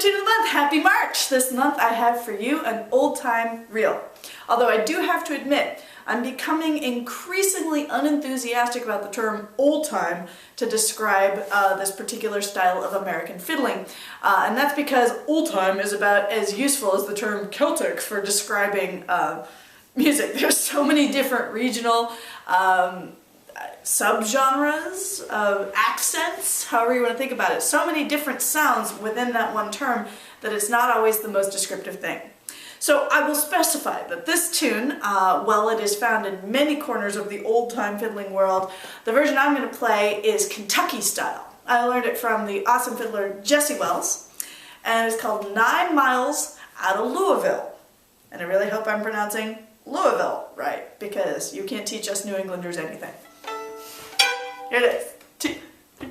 Tune of the Month. Happy March! This month I have for you an old-time reel. Although I do have to admit, I'm becoming increasingly unenthusiastic about the term old-time to describe this particular style of American fiddling. And that's because old-time is about as useful as the term Celtic for describing music. There's so many different regional subgenres, accents, however you want to think about it. So many different sounds within that one term that it's not always the most descriptive thing. So I will specify that this tune, while it is found in many corners of the old-time fiddling world, the version I'm going to play is Kentucky style. I learned it from the awesome fiddler Jesse Wells, and it's called 9 Miles Out of Louisville. And I really hope I'm pronouncing Louisville right, because you can't teach us New Englanders anything. Here it is. 2, 3,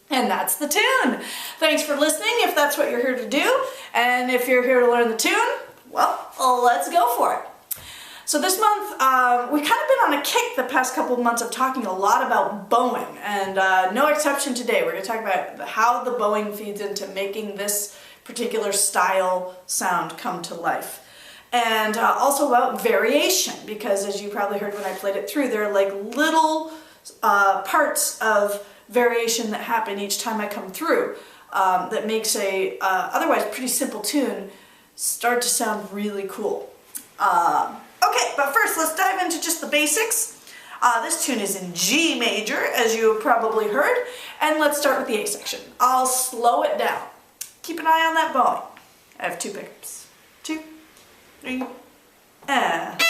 And that's the tune. Thanks for listening if that's what you're here to do. And if you're here to learn the tune, well, let's go for it. So this month, we've kind of been on a kick the past couple of months of talking a lot about bowing. And no exception today. We're going to talk about how the bowing feeds into making this particular style sound come to life. And also about variation, because as you probably heard when I played it through, there are like little parts of variation that happen each time I come through that makes a otherwise pretty simple tune start to sound really cool. Okay, but first let's dive into just the basics. This tune is in G major, as you have probably heard, and let's start with the A section. I'll slow it down. Keep an eye on that bowing. I have 2 pickups. 2, 3, and...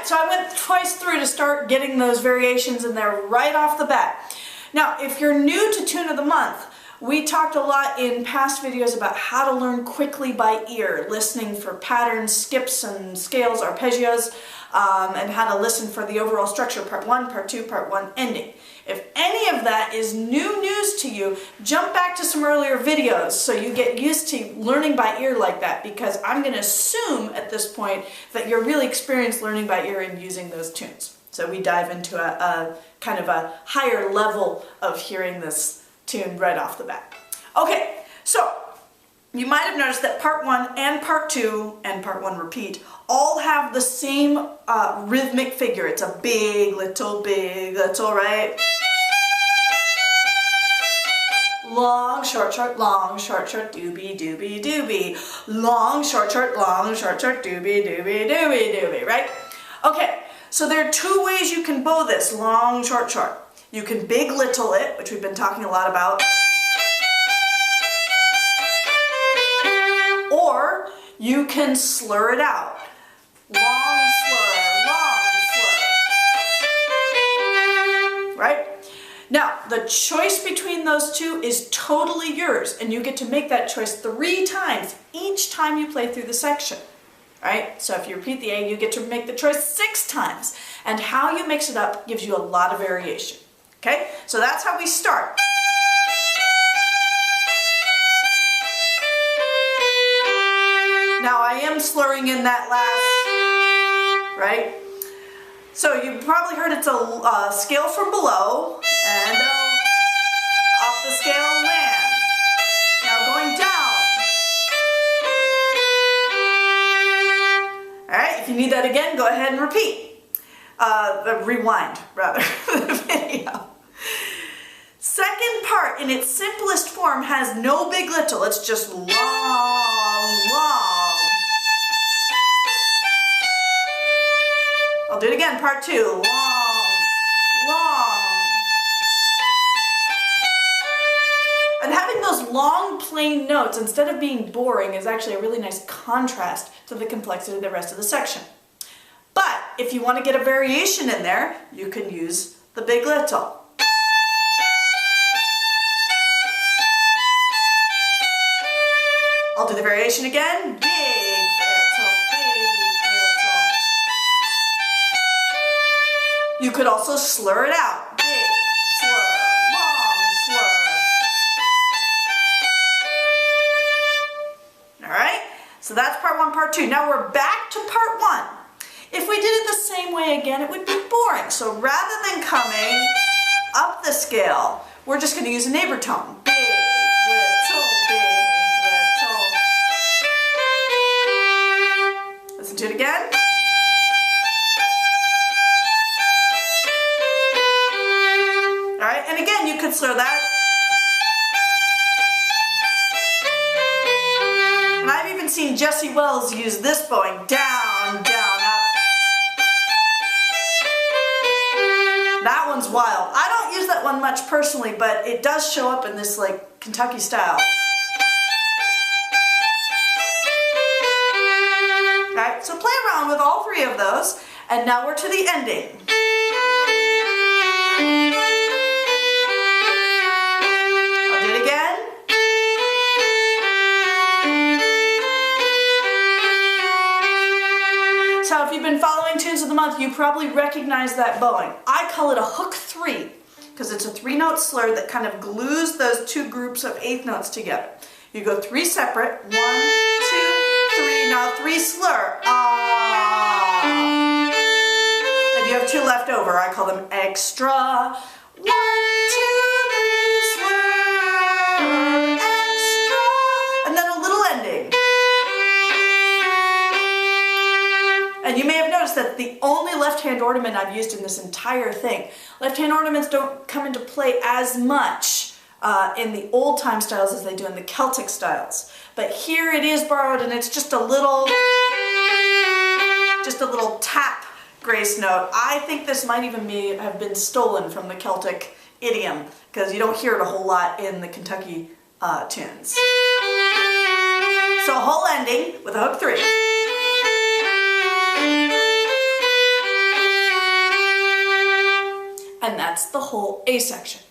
So I went twice through to start getting those variations in there right off the bat. Now, if you're new to Tune of the Month, we talked a lot in past videos about how to learn quickly by ear, listening for patterns, skips and scales, arpeggios, and how to listen for the overall structure, part 1, part 2, part 1, ending. If any of that is new news to you, jump back to some earlier videos so you get used to learning by ear like that, because I'm going to assume at this point that you're really experienced learning by ear and using those tunes. So we dive into a kind of a higher level of hearing this tune right off the bat. Okay, so you might have noticed that part 1 and part 2 and part 1 repeat all have the same rhythmic figure. It's a big, little, right? Long, short, doobie, doobie, doobie. Long, short, doobie, doobie, doobie, doobie, right? Okay, so there are 2 ways you can bow this, long, short. You can big, little it, which we've been talking a lot about. Or you can slur it out. Long slur, long slur. the choice between those two is totally yours, and you get to make that choice 3 times each time you play through the section. Right? So if you repeat the A, you get to make the choice 6 times. And how you mix it up gives you a lot of variation. Okay? So that's how we start. Now I am slurring in that last, right? So you probably heard it's a scale from below, and off the scale land. Now going down. Alright, if you need that again, go ahead and repeat. Rewind, rather, the video. Second part, in its simplest form, has no big little. It's just long, long. I'll do it again, part 2. Long, long. And having those long, plain notes, instead of being boring, is actually a really nice contrast to the complexity of the rest of the section. But if you want to get a variation in there, you can use the big little. I'll do the variation again. Big little, big little. You could also slur it out. Big slur, long slur. Alright, so that's part 1, part 2. Now we're back to part 1. If we did it the same way again, it would be boring. So rather than coming up the scale, we're just going to use a neighbor tone. Big, little, big, little. Listen to it again. Alright, and again, you could slur that. And I've even seen Jesse Wells use this bowing down, down, up. That one's wild. I don't use that one much personally, but it does show up in this like Kentucky style. Alright, so play around with all 3 of those, and now we're to the ending. I'll do it again. So if you've been following Tunes of the Month, you probably recognize that bowing. I call it a hook 3 because it's a 3-note slur that kind of glues those 2 groups of 8th notes together. You go 3 separate, 1, 2, 3, now 3 slur. Ah. If you have 2 left over, I call them extra. 1, 2, 3, slur, extra, and then a little ending. And you may have noticed that the only left-hand ornament I've used in this entire thing. Left-hand ornaments don't come into play as much in the old-time styles as they do in the Celtic styles. But here it is borrowed, and it's just a little tap grace note. I think this might even have been stolen from the Celtic idiom, because you don't hear it a whole lot in the Kentucky tunes. So a whole ending with a hook 3. And that's the whole A section.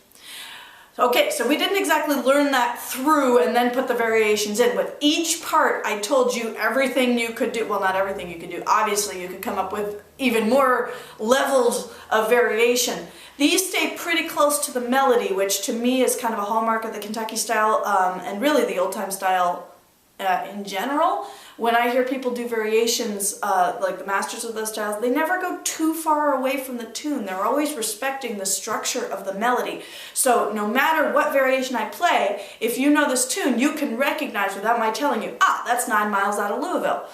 Okay, so we didn't exactly learn that through and then put the variations in. With each part, I told you everything you could do. Well, not everything you could do. Obviously, you could come up with even more levels of variation. These stay pretty close to the melody, which to me is kind of a hallmark of the Kentucky style and really the old-time style in general. When I hear people do variations, like the masters of those styles, they never go too far away from the tune. They're always respecting the structure of the melody. So no matter what variation I play, if you know this tune, you can recognize without my telling you, ah, that's 9 Miles Out of Louisville.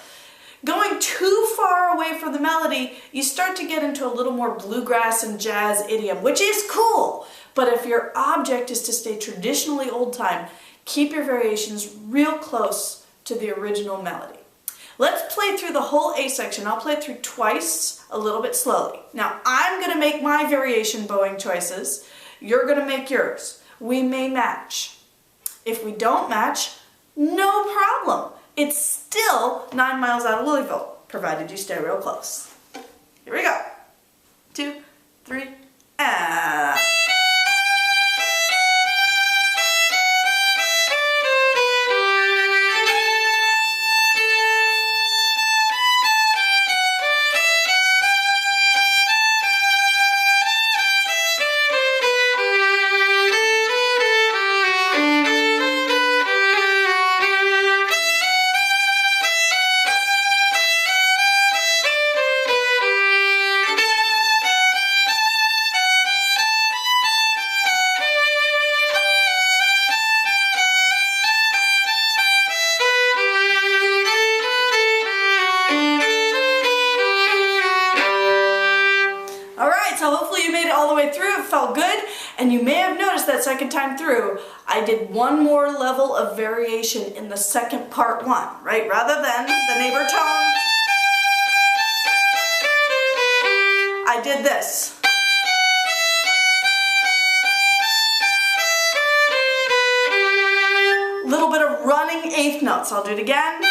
Going too far away from the melody, you start to get into a little more bluegrass and jazz idiom, which is cool. But if your object is to stay traditionally old time, keep your variations real close to the original melody. Let's play through the whole A section. I'll play it through twice, a little bit slowly. Now, I'm going to make my variation bowing choices. You're going to make yours. We may match. If we don't match, no problem. It's still 9 Miles Out of Louisville, provided you stay real close. Here we go. 2, 3, and... so hopefully you made it all the way through. It felt good, and you may have noticed that second time through, I did one more level of variation in the second part one, right? Rather than the neighbor tone, I did this. Little bit of running eighth notes. I'll do it again.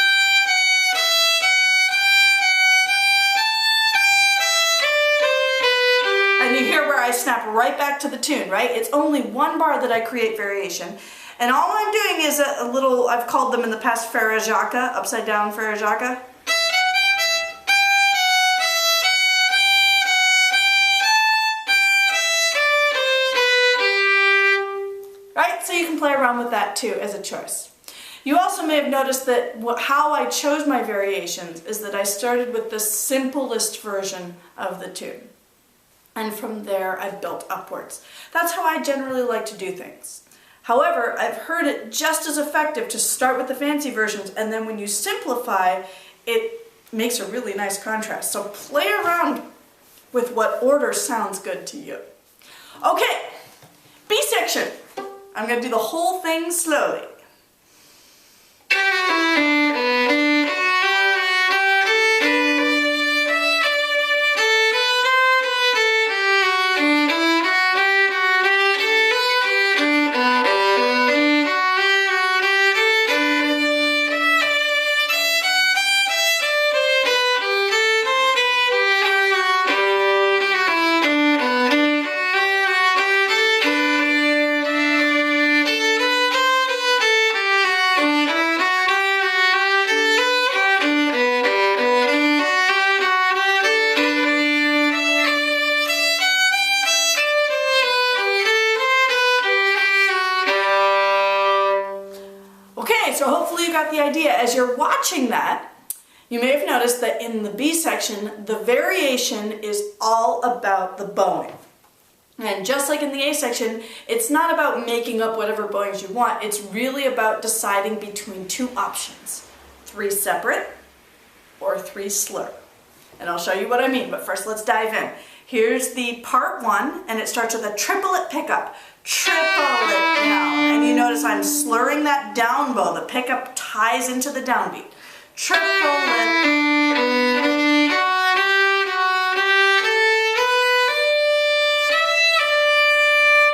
And you hear where I snap right back to the tune, right? It's only one bar that I create variation. And all I'm doing is a little, I've called them in the past faragaka, upside down faragaka. Right? So you can play around with that too as a choice. You also may have noticed that how I chose my variations is that I started with the simplest version of the tune. And from there I've built upwards. That's how I generally like to do things. However, I've heard it just as effective to start with the fancy versions, and then when you simplify, it makes a really nice contrast. So play around with what order sounds good to you. Okay, B section. I'm going to do the whole thing slowly. So hopefully you got the idea. As you're watching that, you may have noticed that in the B section, the variation is all about the bowing. And just like in the A section, it's not about making up whatever bowings you want. It's really about deciding between two options. 3 separate or 3 slur. And I'll show you what I mean, but first let's dive in. Here's the part 1, and it starts with a triplet pickup. Triplet down. And you notice I'm slurring that down bow. The pickup ties into the downbeat. Triplet.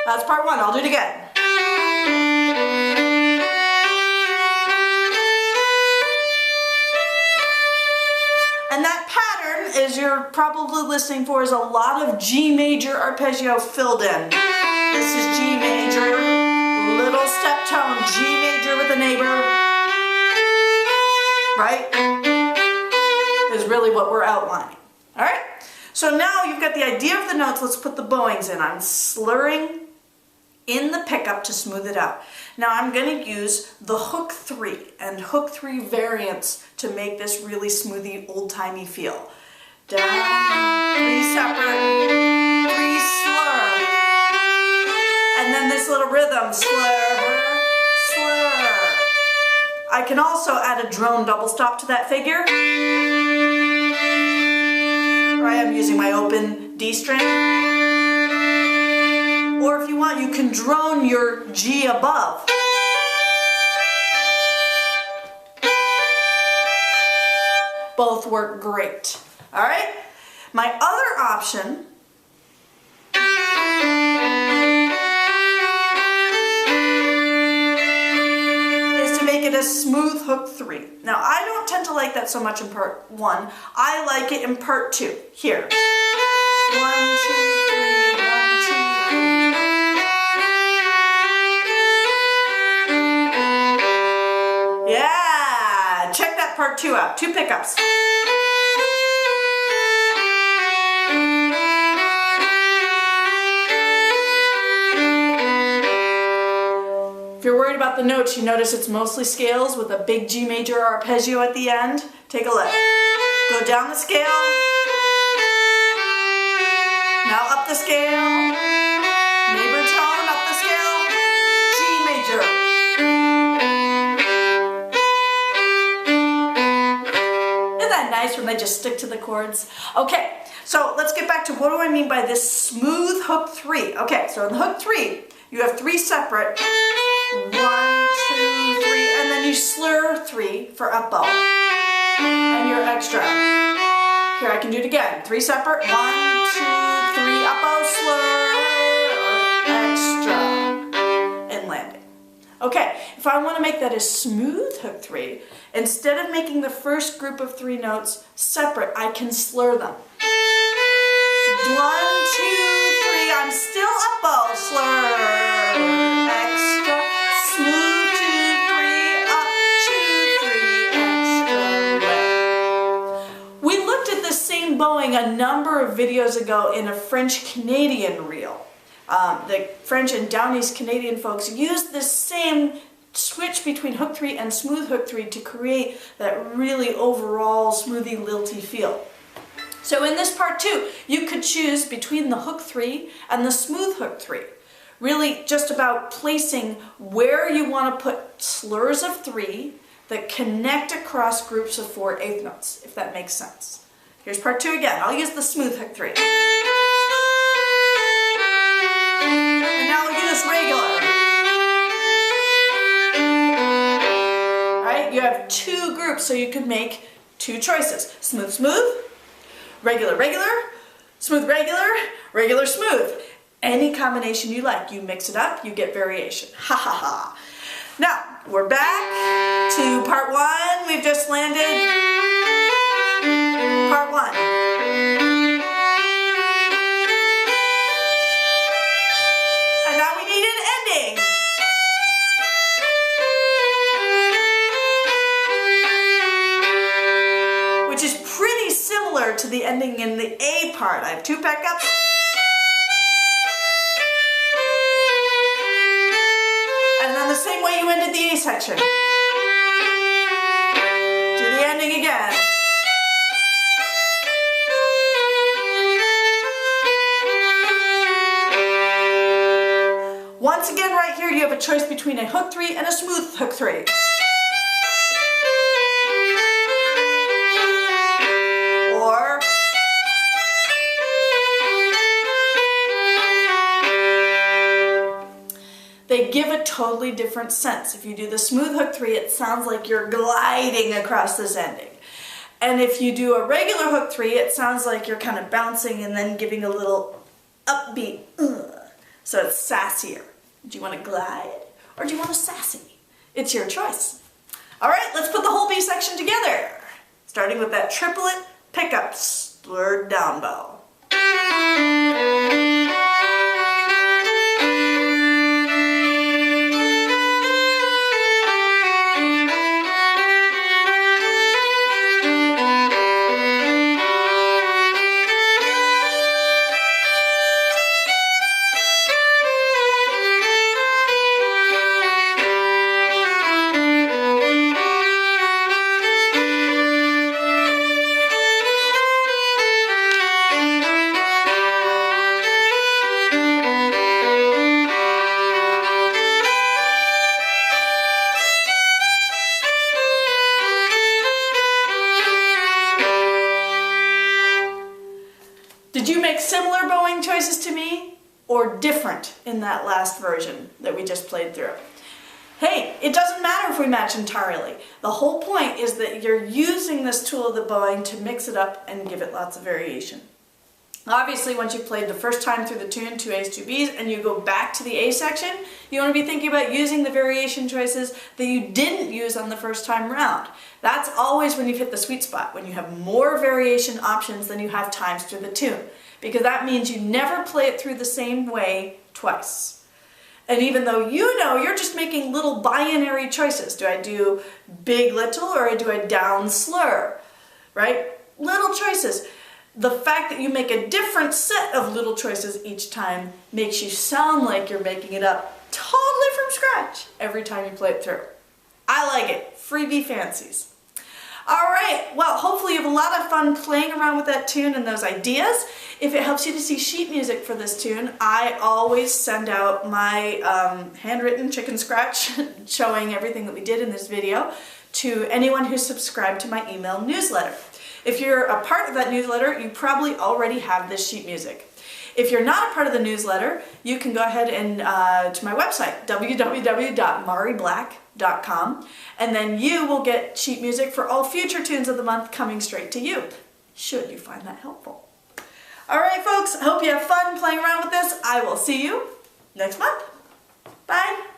That's part 1. I'll do it again. And that pattern, as you're probably listening for, is a lot of G major arpeggio filled in. This is G major, little step tone, G major with a neighbor, right? Is really what we're outlining. All right? So now you've got the idea of the notes. Let's put the bowings in. I'm slurring in the pickup to smooth it out. Now I'm going to use the hook 3 and hook 3 variants to make this really smoothy, old-timey feel. Down, 3 separate, 3 slur. And then this little rhythm, slur, slur. I can also add a drone double stop to that figure. Right, I'm using my open D string. Or if you want, you can drone your G above. Both work great. All right? My other option is to make it a smooth hook 3. Now, I don't tend to like that so much in part 1. I like it in part 2. Here. 1, 2, 3, 1, 2, 3. Yeah! Check that part 2 out. 2 pickups. If you're worried about the notes, you notice it's mostly scales with a big G major arpeggio at the end. Take a look. Go down the scale. Now up the scale. Neighbor tone, up the scale. G major. Isn't that nice when they just stick to the chords? Okay, So let's get back to what do I mean by this smooth hook 3. Okay, so in the hook 3, you have 3 separate. 1, 2, 3, and then you slur 3 for up bow. And your extra. Here, I can do it again. 3 separate. 1, 2, 3, up bow, slur, extra, and landing. Okay, if I want to make that a smooth hook 3, instead of making the first group of 3 notes separate, I can slur them. 1, 2, 3, I'm still up bow, slur, extra, smooth, 2, 3, up, 2, 3, extra, left. We looked at the same bowing a number of videos ago in a French-Canadian reel. The French and Down East Canadian folks used this same switch between hook 3 and smooth hook 3 to create that really overall smoothy, lilty feel. So in this part 2, you could choose between the hook 3 and the smooth hook 3. Really just about placing where you want to put slurs of 3 that connect across groups of 4/8 notes, if that makes sense. Here's part 2 again. I'll use the smooth hook 3. And now we'll do this regular. Alright, you have 2 groups, so you can make 2 choices. Smooth, smooth. Regular, regular, smooth, regular, regular, smooth. Any combination you like. You mix it up, you get variation. Ha ha ha. Now, we're back to part 1. We've just landed part 1. And now we need an ending. Which is pretty similar to the ending in the A part. I have 2 pickups. And then the same way you ended the A section. Do the ending again. Once again, right here, you have a choice between a hook 3 and a smooth hook 3. Or they give a totally different sense. If you do the smooth hook 3, it sounds like you're gliding across this ending. And if you do a regular hook 3, it sounds like you're kind of bouncing and then giving a little upbeat. So it's sassier. Do you want to glide or do you want to sassy? It's your choice. All right, let's put the whole B section together. Starting with that triplet pickup, slurred down bow. Did you make similar bowing choices to me or different in that last version that we just played through? Hey, it doesn't matter if we match entirely. The whole point is that you're using this tool of the bowing to mix it up and give it lots of variation. Obviously, once you've played the first time through the tune, 2 A's, 2 B's, and you go back to the A section, you want to be thinking about using the variation choices that you didn't use on the first time round. That's always when you've hit the sweet spot, when you have more variation options than you have times through the tune, because that means you never play it through the same way twice. And even though you know you're just making little binary choices, do I do big little or do I down slur, right? Little choices. The fact that you make a different set of little choices each time makes you sound like you're making it up totally from scratch every time you play it through. I like it. Freebie fancies. Alright, well, hopefully you have a lot of fun playing around with that tune and those ideas. If it helps you to see sheet music for this tune, I always send out my handwritten chicken scratch showing everything that we did in this video to anyone who's subscribed to my email newsletter. If you're a part of that newsletter, you probably already have this sheet music. If you're not a part of the newsletter, you can go ahead and to my website, www.mariblack.com, and then you will get sheet music for all future tunes of the month coming straight to you, should you find that helpful. All right, folks, I hope you have fun playing around with this. I will see you next month. Bye.